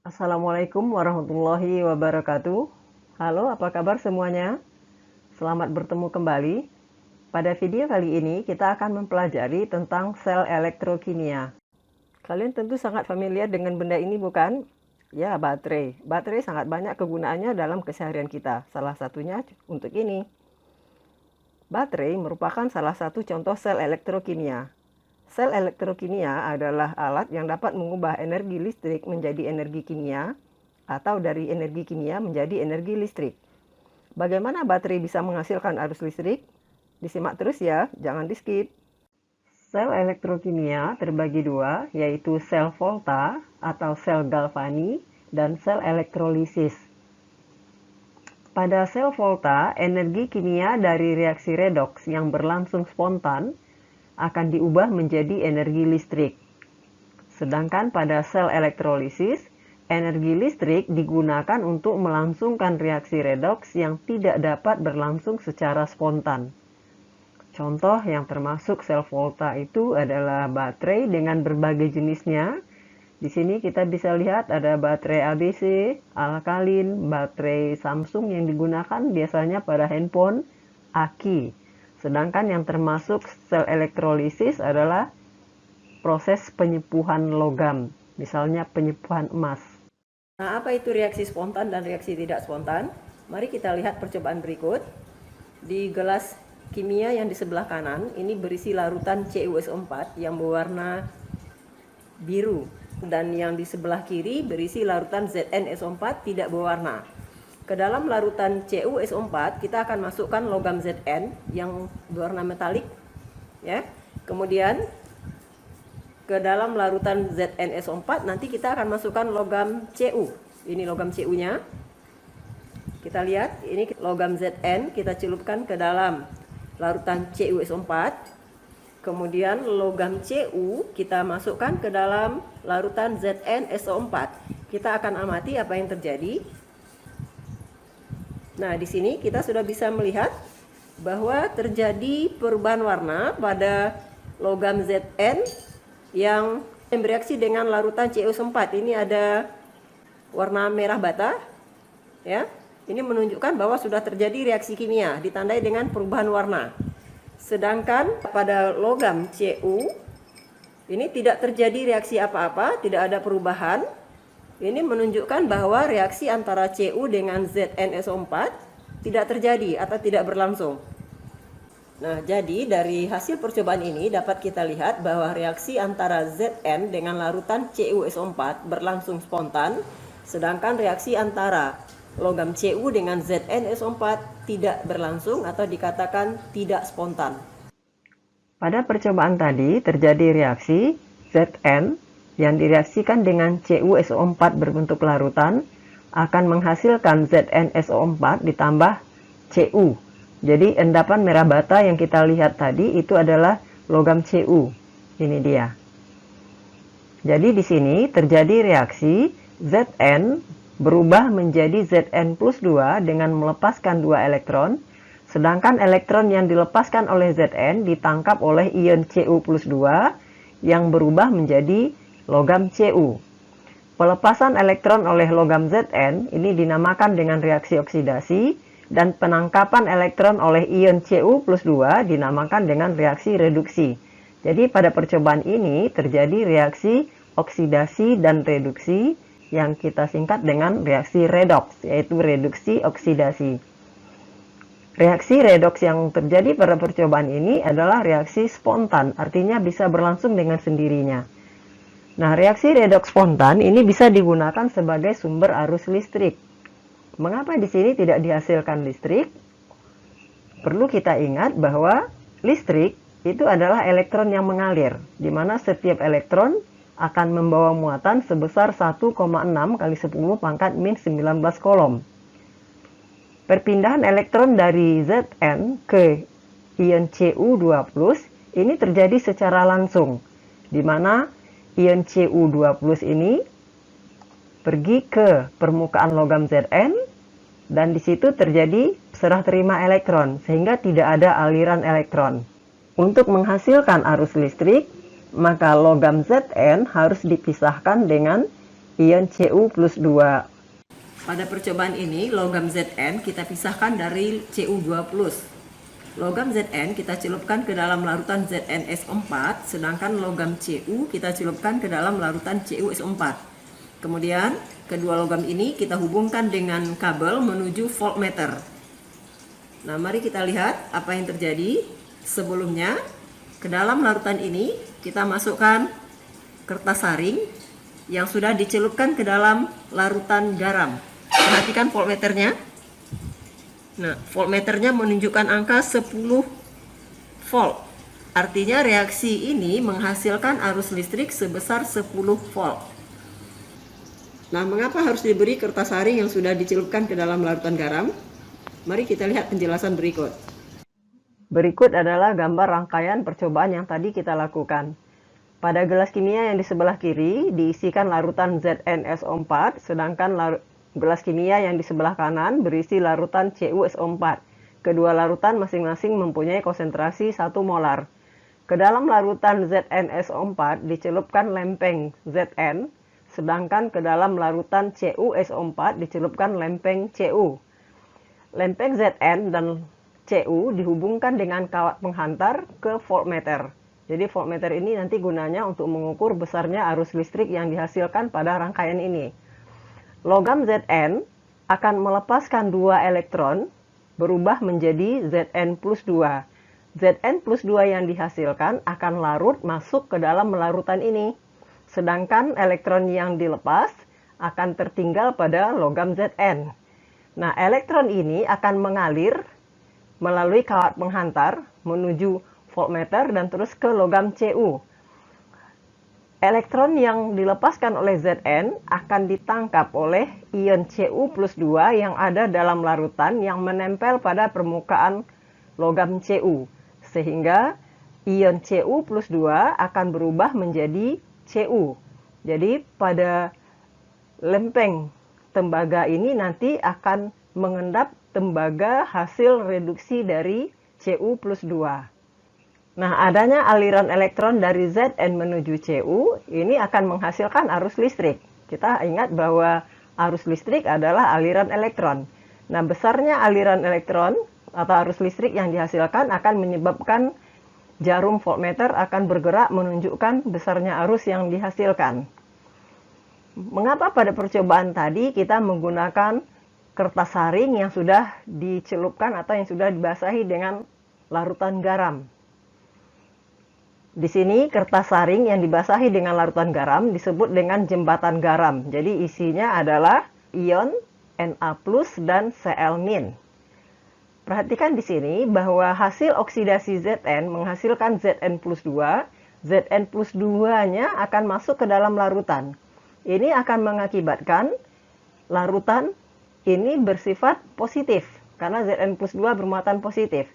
Assalamualaikum warahmatullahi wabarakatuh. Halo, apa kabar semuanya? Selamat bertemu kembali. Pada video kali ini kita akan mempelajari tentang sel elektrokimia. Kalian tentu sangat familiar dengan benda ini, bukan? Ya, baterai. Baterai sangat banyak kegunaannya dalam keseharian kita. Salah satunya untuk ini. Baterai merupakan salah satu contoh sel elektrokimia. Sel elektrokimia adalah alat yang dapat mengubah energi listrik menjadi energi kimia atau dari energi kimia menjadi energi listrik. Bagaimana baterai bisa menghasilkan arus listrik? Disimak terus ya, jangan di-skip. Sel elektrokimia terbagi dua, yaitu sel Volta atau sel Galvani dan sel elektrolisis. Pada sel Volta, energi kimia dari reaksi redoks yang berlangsung spontan akan diubah menjadi energi listrik. Sedangkan pada sel elektrolisis, energi listrik digunakan untuk melangsungkan reaksi redoks yang tidak dapat berlangsung secara spontan. Contoh yang termasuk sel Volta itu adalah baterai dengan berbagai jenisnya. Di sini kita bisa lihat ada baterai ABC, alkalin, baterai Samsung yang digunakan biasanya pada handphone, aki. Sedangkan yang termasuk sel elektrolisis adalah proses penyepuhan logam, misalnya penyepuhan emas. Nah, apa itu reaksi spontan dan reaksi tidak spontan? Mari kita lihat percobaan berikut. Di gelas kimia yang di sebelah kanan, ini berisi larutan CuSO4 yang berwarna biru. Dan yang di sebelah kiri berisi larutan ZnSO4 tidak berwarna. Ke dalam larutan CuSO4 kita akan masukkan logam Zn yang berwarna metalik, ya. Kemudian ke dalam larutan ZnSO4 nanti kita akan masukkan logam Cu. Ini logam Cu-nya. Kita lihat, ini logam Zn kita celupkan ke dalam larutan CuSO4. Kemudian logam Cu kita masukkan ke dalam larutan ZnSO4. Kita akan amati apa yang terjadi. Nah, di sini kita sudah bisa melihat bahwa terjadi perubahan warna pada logam Zn yang bereaksi dengan larutan CuSO4. Ini ada warna merah bata, ya. Ini menunjukkan bahwa sudah terjadi reaksi kimia, ditandai dengan perubahan warna. Sedangkan pada logam Cu ini tidak terjadi reaksi apa-apa, tidak ada perubahan. Ini menunjukkan bahwa reaksi antara Cu dengan ZnSO4 tidak terjadi atau tidak berlangsung. Nah, jadi dari hasil percobaan ini dapat kita lihat bahwa reaksi antara Zn dengan larutan CuSO4 berlangsung spontan, sedangkan reaksi antara logam Cu dengan ZnSO4 tidak berlangsung atau dikatakan tidak spontan. Pada percobaan tadi terjadi reaksi Zn yang direaksikan dengan CuSO4 berbentuk larutan akan menghasilkan ZnSO4 ditambah Cu. Jadi endapan merah bata yang kita lihat tadi itu adalah logam Cu. Ini dia. Jadi di sini terjadi reaksi Zn berubah menjadi Zn plus 2 dengan melepaskan 2 elektron, sedangkan elektron yang dilepaskan oleh Zn ditangkap oleh ion Cu plus 2 yang berubah menjadi logam Cu. Pelepasan elektron oleh logam Zn ini dinamakan dengan reaksi oksidasi, dan penangkapan elektron oleh ion Cu plus 2 dinamakan dengan reaksi reduksi. Jadi pada percobaan ini terjadi reaksi oksidasi dan reduksi yang kita singkat dengan reaksi redoks, yaitu reduksi oksidasi. Reaksi redoks yang terjadi pada percobaan ini adalah reaksi spontan, artinya bisa berlangsung dengan sendirinya. Nah, reaksi redoks spontan ini bisa digunakan sebagai sumber arus listrik. Mengapa di sini tidak dihasilkan listrik? Perlu kita ingat bahwa listrik itu adalah elektron yang mengalir, di mana setiap elektron akan membawa muatan sebesar 1,6 kali 10 pangkat min 19 kolom. Perpindahan elektron dari Zn ke ion Cu2+ ini terjadi secara langsung, di mana ion Cu2+ ini pergi ke permukaan logam Zn dan di situ terjadi serah terima elektron sehingga tidak ada aliran elektron. Untuk menghasilkan arus listrik, maka logam Zn harus dipisahkan dengan ion Cu plus 2. Pada percobaan ini, logam Zn kita pisahkan dari Cu2+. Logam Zn kita celupkan ke dalam larutan ZnSO4, sedangkan logam Cu kita celupkan ke dalam larutan CuSO4. Kemudian, kedua logam ini kita hubungkan dengan kabel menuju voltmeter. Nah, mari kita lihat apa yang terjadi. Sebelumnya, ke dalam larutan ini kita masukkan kertas saring yang sudah dicelupkan ke dalam larutan garam. Perhatikan voltmeternya. Nah, voltmeternya menunjukkan angka 10 volt. Artinya reaksi ini menghasilkan arus listrik sebesar 10 volt. Nah, mengapa harus diberi kertas saring yang sudah dicelupkan ke dalam larutan garam? Mari kita lihat penjelasan berikut. Berikut adalah gambar rangkaian percobaan yang tadi kita lakukan. Pada gelas kimia yang di sebelah kiri diisikan larutan ZnSO4, sedangkan gelas kimia yang di sebelah kanan berisi larutan CuSO4. Kedua larutan masing-masing mempunyai konsentrasi 1 molar. Ke dalam larutan ZnSO4 dicelupkan lempeng Zn, sedangkan ke dalam larutan CuSO4 dicelupkan lempeng Cu. Lempeng Zn dan Cu dihubungkan dengan kawat penghantar ke voltmeter. Jadi voltmeter ini nanti gunanya untuk mengukur besarnya arus listrik yang dihasilkan pada rangkaian ini. Logam Zn akan melepaskan 2 elektron berubah menjadi Zn plus 2. Zn plus 2 yang dihasilkan akan larut masuk ke dalam larutan ini. Sedangkan elektron yang dilepas akan tertinggal pada logam Zn. Nah, elektron ini akan mengalir melalui kawat penghantar menuju voltmeter dan terus ke logam Cu. Elektron yang dilepaskan oleh Zn akan ditangkap oleh ion Cu plus 2 yang ada dalam larutan yang menempel pada permukaan logam Cu. Sehingga ion Cu plus 2 akan berubah menjadi Cu. Jadi pada lempeng tembaga ini nanti akan mengendap tembaga hasil reduksi dari Cu plus 2. Nah, adanya aliran elektron dari Zn menuju Cu, ini akan menghasilkan arus listrik. Kita ingat bahwa arus listrik adalah aliran elektron. Nah, besarnya aliran elektron atau arus listrik yang dihasilkan akan menyebabkan jarum voltmeter akan bergerak menunjukkan besarnya arus yang dihasilkan. Mengapa pada percobaan tadi kita menggunakan kertas saring yang sudah dicelupkan atau yang sudah dibasahi dengan larutan garam? Di sini kertas saring yang dibasahi dengan larutan garam disebut dengan jembatan garam. Jadi isinya adalah ion Na+ dan Cl-. Perhatikan di sini bahwa hasil oksidasi Zn menghasilkan Zn plus 2. Zn plus 2-nya akan masuk ke dalam larutan. Ini akan mengakibatkan larutan ini bersifat positif karena Zn plus 2 bermuatan positif.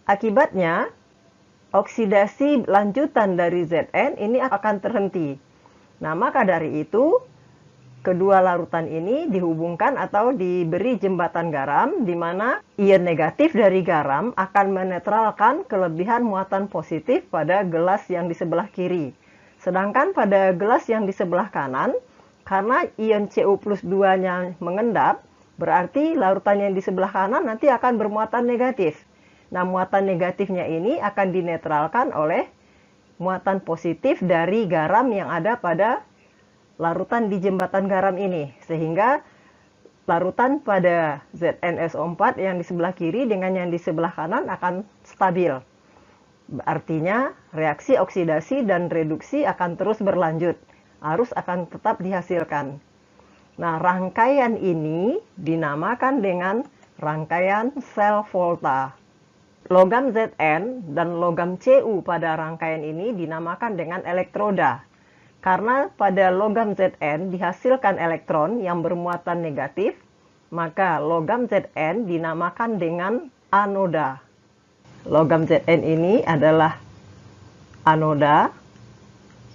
Akibatnya, oksidasi lanjutan dari Zn ini akan terhenti. Nah, maka dari itu, kedua larutan ini dihubungkan atau diberi jembatan garam, di mana ion negatif dari garam akan menetralkan kelebihan muatan positif pada gelas yang di sebelah kiri. Sedangkan pada gelas yang di sebelah kanan, karena ion Cu plus 2-nya mengendap, berarti larutan yang di sebelah kanan nanti akan bermuatan negatif. Nah, muatan negatifnya ini akan dinetralkan oleh muatan positif dari garam yang ada pada larutan di jembatan garam ini. Sehingga larutan pada ZnSO4 yang di sebelah kiri dengan yang di sebelah kanan akan stabil. Artinya, reaksi oksidasi dan reduksi akan terus berlanjut. Arus akan tetap dihasilkan. Nah, rangkaian ini dinamakan dengan rangkaian sel volta. Logam Zn dan logam Cu pada rangkaian ini dinamakan dengan elektroda. Karena pada logam Zn dihasilkan elektron yang bermuatan negatif, maka logam Zn dinamakan dengan anoda. Logam Zn ini adalah anoda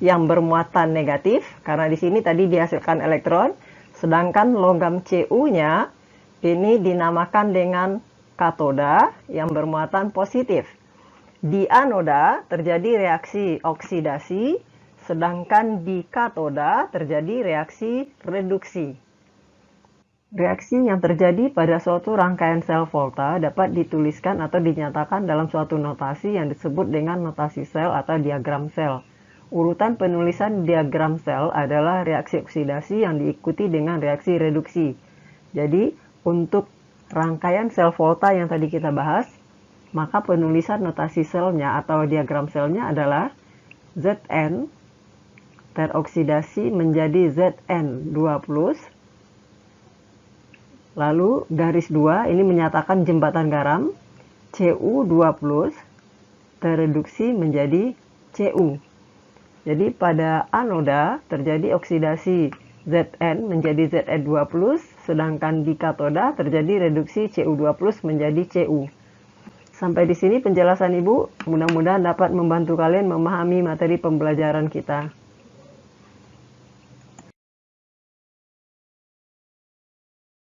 yang bermuatan negatif, karena di sini tadi dihasilkan elektron, sedangkan logam Cu-nya ini dinamakan dengan katoda yang bermuatan positif. Di anoda terjadi reaksi oksidasi Sedangkan di katoda terjadi reaksi reduksi. Reaksi yang terjadi pada suatu rangkaian sel volta dapat dituliskan atau dinyatakan dalam suatu notasi yang disebut dengan notasi sel atau diagram sel. Urutan penulisan diagram sel adalah reaksi oksidasi yang diikuti dengan reaksi reduksi. Jadi, untuk rangkaian sel volta yang tadi kita bahas, maka penulisan notasi selnya atau diagram selnya adalah Zn teroksidasi menjadi Zn2+, lalu garis 2 ini menyatakan jembatan garam, Cu2+ tereduksi menjadi Cu. Jadi pada anoda terjadi oksidasi Zn menjadi Zn2+, sedangkan di katoda terjadi reduksi Cu2+ menjadi Cu. Sampai di sini penjelasan Ibu, mudah-mudahan dapat membantu kalian memahami materi pembelajaran kita.